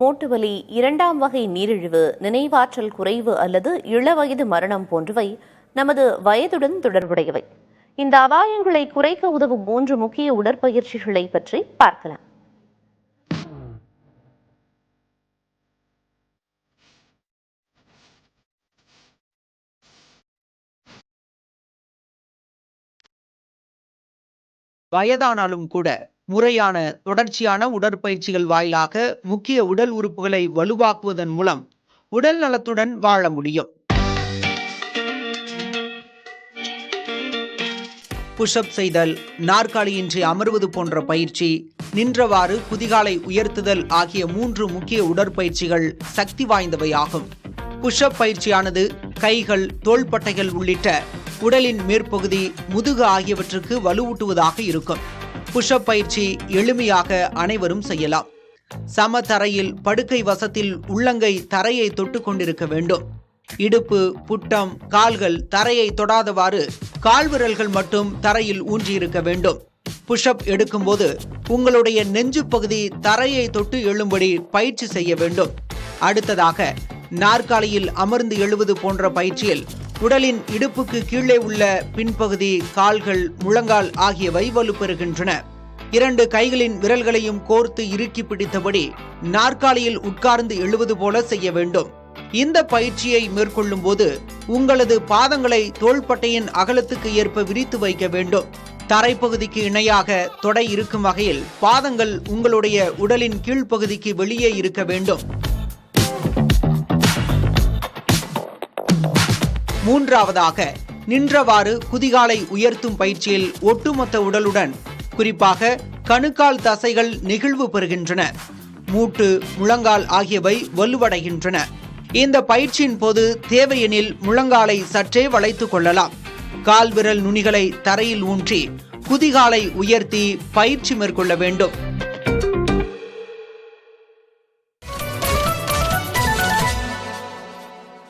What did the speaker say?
மூட்டுவலி, இரண்டாம் வகை நீரிழிவு, நினைவாற்றல் குறைவு அல்லது இளவயது மரணம் போன்றவை நமது வயதுடன் தொடர்புடையவை. இந்த அபாயங்களை குறைக்க உதவும் 3 முக்கிய உடற்பயிற்சிகளை பற்றி பார்க்கலாம். வயதானாலும் கூட முறையான தொடர்ச்சியான உடற்பயிற்சிகள் வாயிலாக முக்கிய உடல் உறுப்புகளை வலுவாக்குவதன் மூலம் உடல் நலத்துடன் வாழ முடியும். புஷ்அப் செய்தல், நாற்காலியின்றி அமர்வது போன்ற பயிற்சி, நின்றவாறு குதிகாலை உயர்த்துதல் ஆகிய 3 முக்கிய உடற்பயிற்சிகள் சக்தி வாய்ந்தவையாகும். புஷ்அப் பயிற்சியானது கைகள், தோள்பட்டைகள் உள்ளிட்ட உடலின் மேற்பகுதி, முதுகு ஆகியவற்றுக்கு வலுவூட்டுவதாக இருக்கும். புஷ்அப் பயிற்சி எளிமையாக அனைவரும் செய்யலாம். சம தரையில் படுக்கை வசத்தில் உள்ளங்கை தரையை தொட்டு கொண்டிருக்க வேண்டும். இடுப்பு, புட்டம், கால்கள் தரையை தொடாதவாறு கால்விரல்கள் மட்டும் தரையில் ஊன்றியிருக்க வேண்டும். புஷ்அப் எடுக்கும்போது உங்களுடைய நெஞ்சு பகுதி தரையை தொட்டு எழும்படி பயிற்சி செய்ய வேண்டும். அடுத்ததாக நாற்காலியில் அமர்ந்து எழுவது போன்ற பயிற்சியில் உடலின் இடுப்புக்கு கீழே உள்ள பின்பகுதி, கால்கள், முழங்கால் ஆகியவை வலுப்பெறுகின்றன. 2 கைகளின் விரல்களையும் கோர்த்து இறுக்கி பிடித்தபடி நாற்காலியில் உட்கார்ந்து எழுவது போல செய்ய வேண்டும். இந்த பயிற்சியை மேற்கொள்ளும் போது உங்களது பாதங்களை தோள்பட்டையின் அகலத்துக்கு ஏற்ப விரித்து வைக்க வேண்டும். தரைப்பகுதிக்கு இணையாக தொடை இருக்கும் வகையில் பாதங்கள் உங்களுடைய உடலின் கீழ்ப்பகுதிக்கு வெளியே இருக்க வேண்டும். மூன்றாவதாக நின்றவாறு குதிகாலை உயர்த்தும் பயிற்சியில் ஒட்டுமொத்த உடலுடன், குறிப்பாக கணுக்கால் தசைகள் நெகிழ்வு பெறுகின்றன. மூட்டு, முழங்கால் ஆகியவை வலுவடைகின்றன. இந்த பயிற்சியின் போது தேவையெனில் முழங்காலை சற்றே வளைத்துக் கொள்ளலாம். கால் விரல் நுனிகளை தரையில் ஊன்றி குதிகாலை உயர்த்தி பயிற்சி மேற்கொள்ள வேண்டும்.